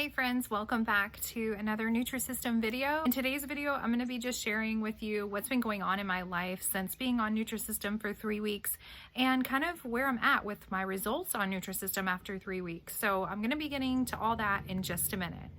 Hey friends, welcome back to another Nutrisystem video. In today's video, I'm going to be just sharing with you what's been going on in my life since being on Nutrisystem for 3 weeks and kind of where I'm at with my results on Nutrisystem after 3 weeks. So I'm going to be getting to all that in just a minute.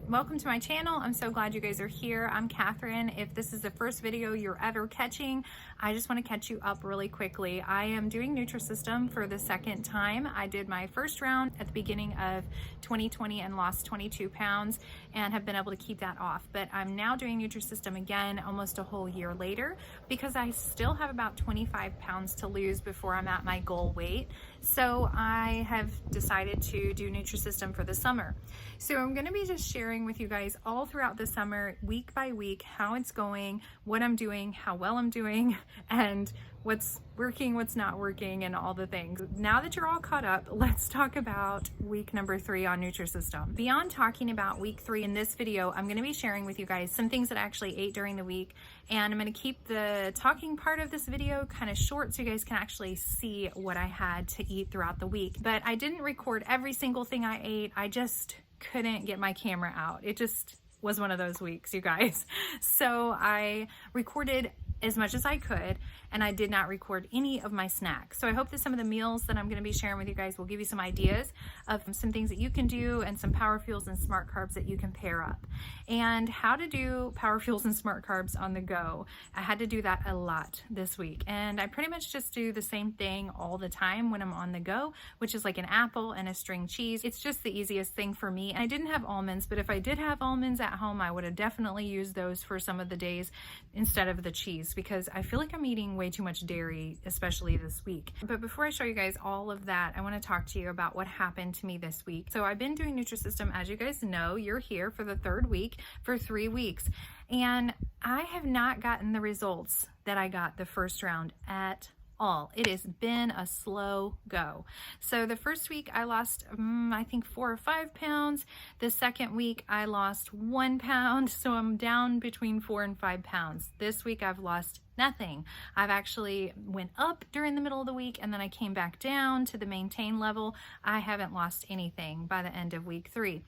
Welcome to my channel. I'm so glad you guys are here. I'm Kathryn. If this is the first video you're ever catching, I just want to catch you up really quickly. I am doing Nutrisystem for the second time. I did my first round at the beginning of 2020 and lost 22 pounds and have been able to keep that off. But I'm now doing Nutrisystem again almost a whole year later because I still have about 25 pounds to lose before I'm at my goal weight. So I have decided to do Nutrisystem for the summer. So I'm going to be just sharing with you guys all throughout the summer, week by week, how it's going, what I'm doing, how well I'm doing, and what's working, what's not working, and all the things. Now that you're all caught up, let's talk about week number 3 on Nutrisystem. Beyond talking about week 3 in this video, I'm going to be sharing with you guys some things that I actually ate during the week, and I'm going to keep the talking part of this video kind of short so you guys can actually see what I had to eat throughout the week. But I didn't record every single thing I ate. I just couldn't get my camera out. It just was one of those weeks, you guys. So I recorded as much as I could, and I did not record any of my snacks. So I hope that some of the meals that I'm going to be sharing with you guys will give you some ideas of some things that you can do and some POWERFUELs and SMARTCARBs that you can pair up. And how to do POWERFUELs and SMARTCARBs on the go. I had to do that a lot this week, and I pretty much just do the same thing all the time when I'm on the go, which is like an apple and a string cheese. It's just the easiest thing for me. I didn't have almonds, but if I did have almonds at home, I would have definitely used those for some of the days instead of the cheese, because I feel like I'm eating way too much dairy, especially this week. But before I show you guys all of that, I want to talk to you about what happened to me this week. So I've been doing Nutrisystem, as you guys know. You're here for the 3rd week for 3 weeks, and I have not gotten the results that I got the first round at all. It has been a slow go. So the first week I lost I think 4 or 5 pounds. The second week I lost 1 pound, so I'm down between 4 and 5 pounds. This week I've lost nothing. I've actually went up during the middle of the week, and then I came back down to the maintain level. I haven't lost anything by the end of week 3.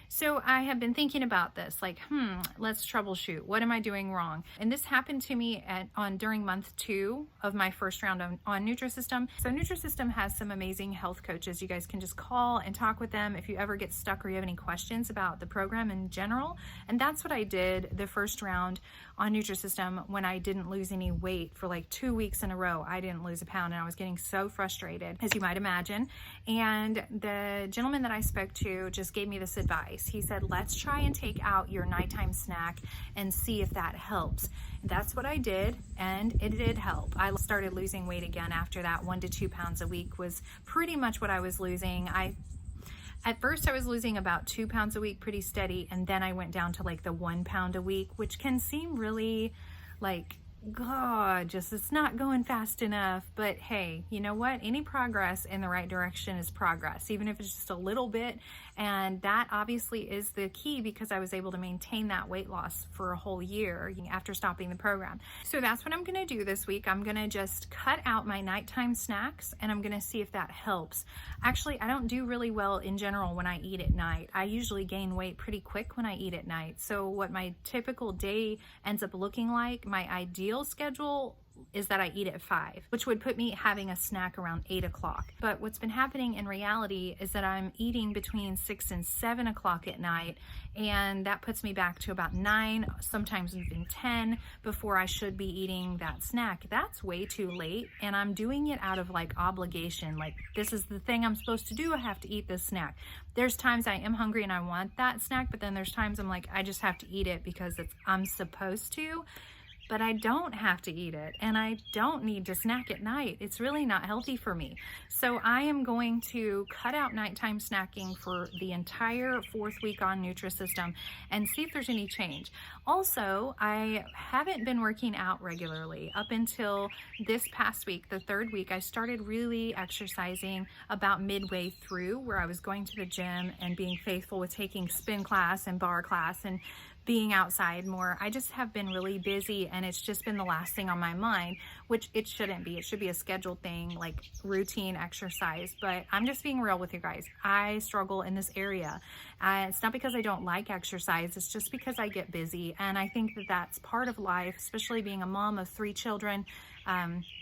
So I have been thinking about this, like, let's troubleshoot. What am I doing wrong? And this happened to me during month 2 of my first round on Nutrisystem. So Nutrisystem has some amazing health coaches. You guys can just call and talk with them if you ever get stuck or you have any questions about the program in general. And that's what I did the first round on Nutrisystem when I didn't lose any weight for like 2 weeks in a row. I didn't lose a pound, and I was getting so frustrated, as you might imagine. And the gentleman that I spoke to just gave me this advice. He said, let's try and take out your nighttime snack and see if that helps. That's what I did, and it did help. I started losing weight again after that. 1 to 2 pounds a week was pretty much what I was losing. At first I was losing about 2 pounds a week, pretty steady, and then I went down to like the 1 pound a week, which can seem really like, God, just it's not going fast enough. But hey, you know what? Any progress in the right direction is progress, even if it's just a little bit. And that obviously is the key, because I was able to maintain that weight loss for a whole year after stopping the program. So that's what I'm going to do this week. I'm going to just cut out my nighttime snacks, and I'm going to see if that helps. Actually, I don't do really well in general when I eat at night. I usually gain weight pretty quick when I eat at night. So what my typical day ends up looking like, my ideal schedule is that I eat at 5, which would put me having a snack around 8 o'clock. But what's been happening in reality is that I'm eating between 6 and 7 o'clock at night, and that puts me back to about 9, sometimes even 10, before I should be eating that snack. That's way too late, and I'm doing it out of like obligation. Like, this is the thing I'm supposed to do. I have to eat this snack. There's times I am hungry and I want that snack, but then there's times I'm like, I just have to eat it because I'm supposed to. But I don't have to eat it, and I don't need to snack at night. It's really not healthy for me. So I am going to cut out nighttime snacking for the entire 4th week on Nutrisystem and see if there's any change. Also, I haven't been working out regularly up until this past week, the 3rd week. I started really exercising about midway through, where I was going to the gym and being faithful with taking spin class and bar class and being outside more. I just have been really busy, and it's just been the last thing on my mind, which it shouldn't be. It should be a scheduled thing, like routine exercise. But I'm just being real with you guys. I struggle in this area. It's not because I don't like exercise. It's just because I get busy. And I think that that's part of life, especially being a mom of 3 children,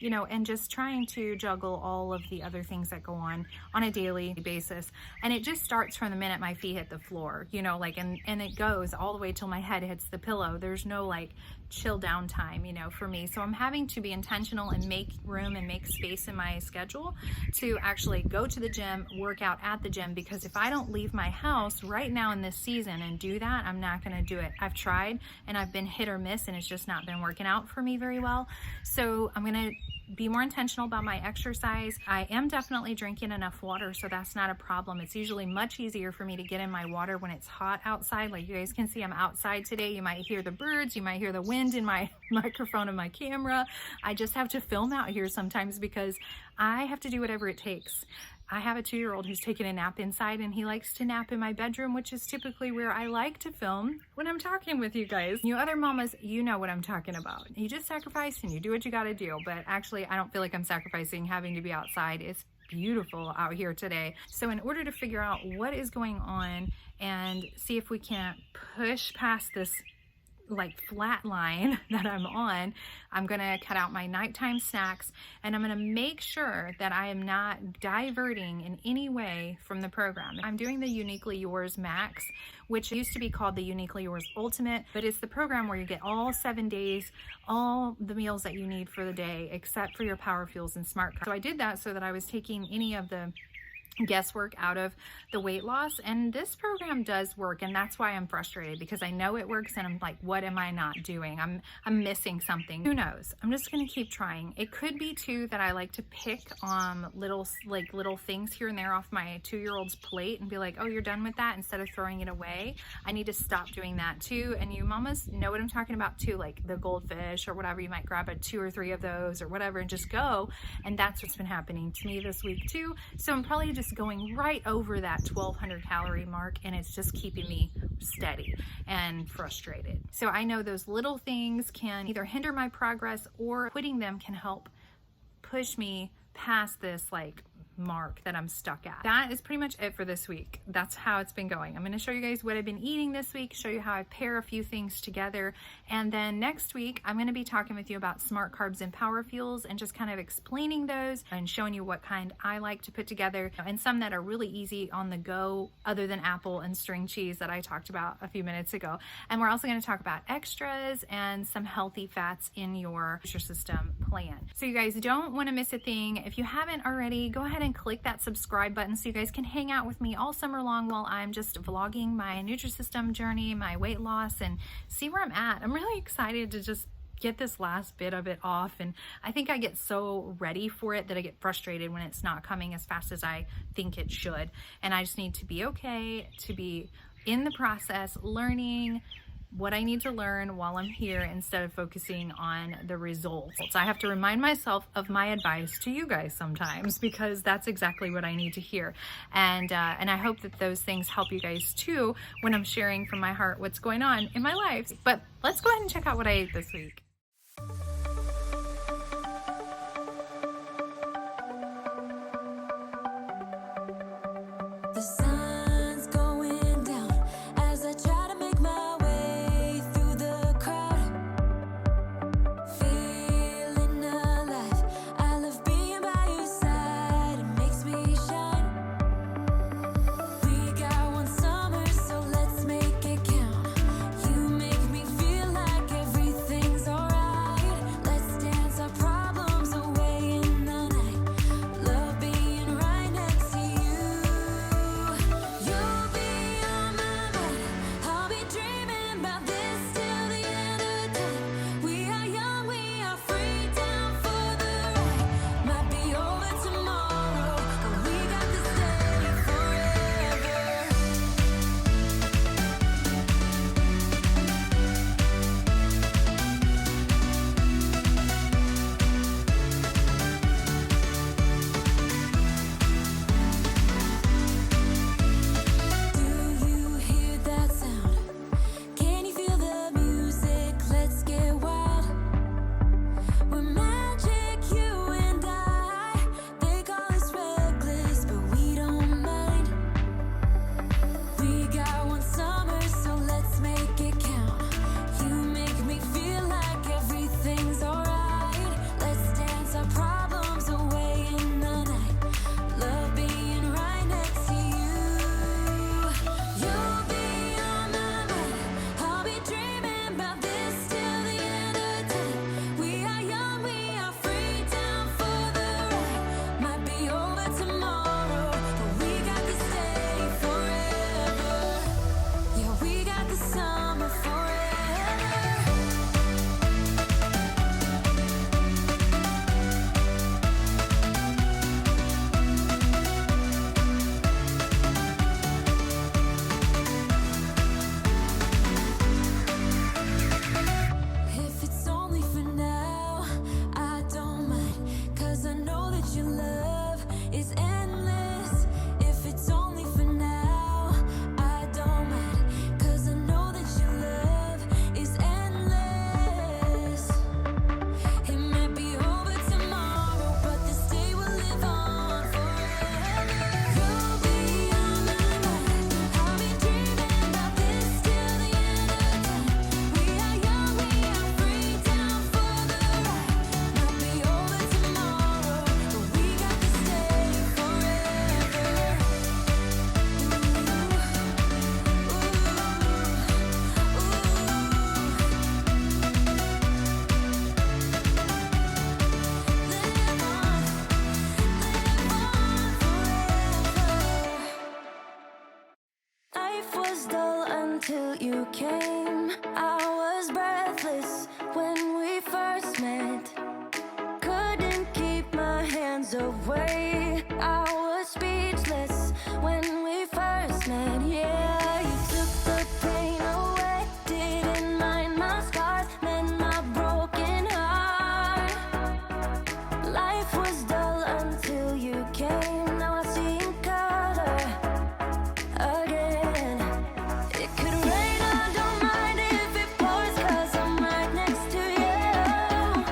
you know, and just trying to juggle all of the other things that go on a daily basis. And it just starts from the minute my feet hit the floor, you know, like, and it goes all the way till my head hits the pillow. There's no like chill down time, you know, for me. So I'm having to be intentional and make room and make space in my schedule to actually go to the gym, work out at the gym, because if I don't leave my house right now in this season and do that, I'm not going to do it. I've tried and I've been hit or miss, and it's just not been working out for me very well. So I'm going to be more intentional about my exercise. I am definitely drinking enough water, so that's not a problem. It's usually much easier for me to get in my water when it's hot outside. Like you guys can see, I'm outside today. You might hear the birds, you might hear the wind in my microphone and my camera. I just have to film out here sometimes because I have to do whatever it takes. I have a 2-year-old who's taking a nap inside, and he likes to nap in my bedroom, which is typically where I like to film when I'm talking with you guys. You other mamas, you know what I'm talking about. You just sacrifice and you do what you gotta do. But actually, I don't feel like I'm sacrificing having to be outside. It's beautiful out here today. So in order to figure out what is going on and see if we can't push past this like flat line that I'm on, I'm gonna cut out my nighttime snacks, and I'm gonna make sure that I am not diverting in any way from the program. I'm doing the Uniquely Yours Max, which used to be called the Uniquely Yours Ultimate, but it's the program where you get all 7 days, all the meals that you need for the day, except for your POWERFUELs and SMARTCARB. So I did that so that I was taking any of the guesswork out of the weight loss, and this program does work, and that's why I'm frustrated, because I know it works and I'm like, what am I not doing? I'm missing something. Who knows? I'm just gonna keep trying. It could be too that I like to pick little things here and there off my 2-year-old's plate and be like, oh, you're done with that, instead of throwing it away. I need to stop doing that too. And you mamas know what I'm talking about too, like the goldfish or whatever. You might grab 2 or 3 of those or whatever and just go, and that's what's been happening to me this week too. So I'm probably just going right over that 1200 calorie mark, and it's just keeping me steady and frustrated. So I know those little things can either hinder my progress, or quitting them can help push me past this like mark that I'm stuck at. That is pretty much it for this week. That's how it's been going. I'm going to show you guys what I've been eating this week, show you how I pair a few things together, and then next week I'm going to be talking with you about SMARTCARBs and POWERFUELs and just kind of explaining those and showing you what kind I like to put together, and some that are really easy on the go other than apple and string cheese that I talked about a few minutes ago. And we're also going to talk about extras and some healthy fats in your Nutrisystem plan. So you guys don't want to miss a thing. If you haven't already, go ahead and click that subscribe button so you guys can hang out with me all summer long while I'm just vlogging my Nutrisystem journey, my weight loss, and see where I'm at. I'm really excited to just get this last bit of it off, and I think I get so ready for it that I get frustrated when it's not coming as fast as I think it should, and I just need to be okay, to be in the process, learning what I need to learn while I'm here instead of focusing on the results. I have to remind myself of my advice to you guys sometimes, because that's exactly what I need to hear. And I hope that those things help you guys too when I'm sharing from my heart what's going on in my life. But let's go ahead and check out what I ate this week. you came. I was breathless when we first met. Couldn't keep my hands away. I was speechless when we first met. Yeah, you took the pain away. Didn't mind my scars, mend my broken heart. Life was dull until you came. Now I see in color again. It could rain, I don't mind if it pours, 'cause I'm right next to you.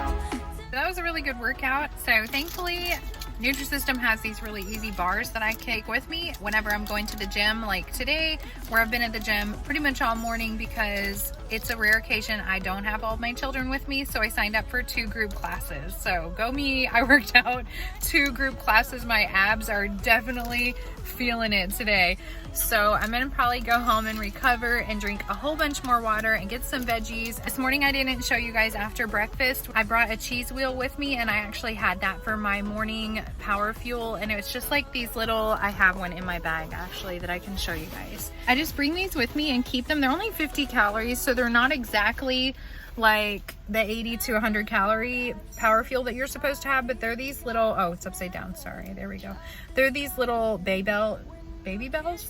That was a really good workout. So thankfully, Nutrisystem has these really easy bars that I take with me whenever I'm going to the gym, like today, where I've been at the gym pretty much all morning because it's a rare occasion I don't have all of my children with me, so I signed up for 2 group classes. So go me, I worked out 2 group classes. My abs are definitely feeling it today. So I'm gonna probably go home and recover and drink a whole bunch more water and get some veggies. This morning I didn't show you guys after breakfast. I brought a cheese wheel with me, and I actually had that for my morning power fuel, and it was just like these little, I have one in my bag actually that I can show you guys. I just bring these with me and keep them. They're only 50 calories, so they're not exactly like the 80 to 100 calorie power fuel that you're supposed to have, but they're these little, oh, it's upside down, sorry, there we go. They're these little baby bells?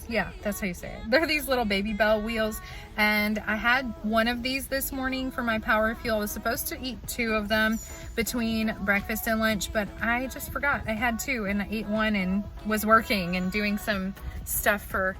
Yeah, that's how you say it. They're these little baby bell wheels, and I had one of these this morning for my power fuel. I was supposed to eat 2 of them between breakfast and lunch, but I just forgot I had 2, and I ate 1 and was working and doing some stuff for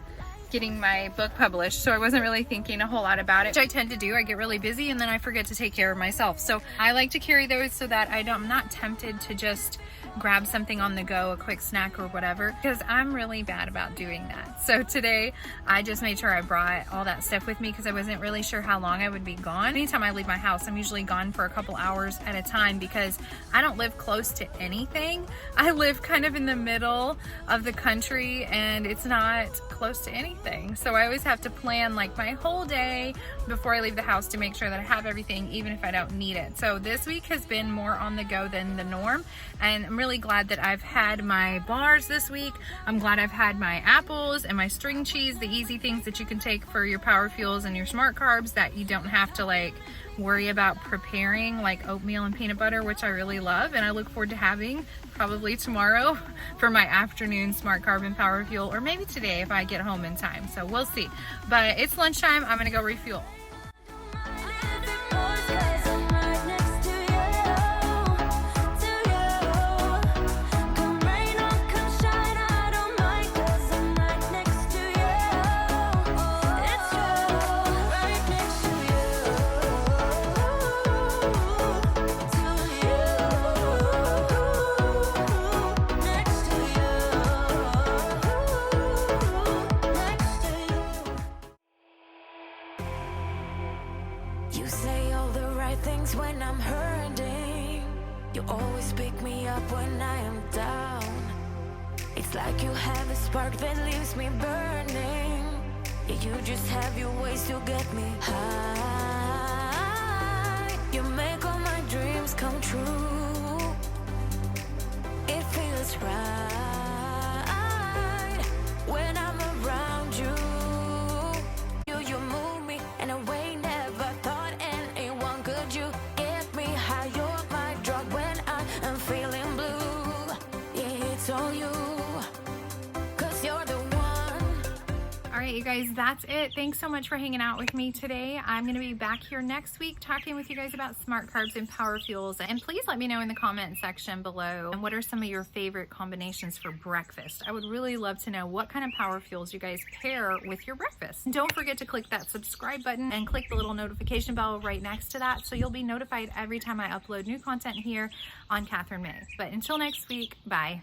getting my book published, so I wasn't really thinking a whole lot about it, which I tend to do. I get really busy and then I forget to take care of myself, so I like to carry those so that I'm not tempted to just grab something on the go, a quick snack or whatever, because I'm really bad about doing that. So today I just made sure I brought all that stuff with me because I wasn't really sure how long I would be gone. Anytime I leave my house, I'm usually gone for a couple hours at a time because I don't live close to anything. I live kind of in the middle of the country and it's not close to anything. So I always have to plan like my whole day before I leave the house to make sure that I have everything, even if I don't need it. So this week has been more on the go than the norm, and I'm really glad that I've had my bars this week. I'm glad I've had my apples and my string cheese, the easy things that you can take for your power fuels and your smart carbs that you don't have to like worry about preparing, like oatmeal and peanut butter, which I really love, and I look forward to having probably tomorrow for my afternoon smart carb and power fuel, or maybe today if I get home in time, so we'll see. But it's lunchtime, I'm gonna go refuel. You say all the right things when I'm hurting. You always pick me up when I am down. It's like you have a spark that leaves me burning. Yeah, you just have your ways to get me high. You make all my dreams come true. It feels right when I'm around you. You move me in a way never thought anyone could. You get me high, you're my drug when I am feeling blue. Yeah, it's all you, 'cause you're the one. All right, you guys, that's it. Thanks so much for hanging out with me today. I'm going to be back here next week talking with you guys about smart carbs and power fuels. And please let me know in the comment section below, and what are some of your favorite combinations for breakfast. I would really love to know what kind of power fuels you guys pair with your breakfast. And don't forget to click that subscribe button and click the little notification bell right next to that so you'll be notified every time I upload new content here on Kathryn May. But until next week, bye.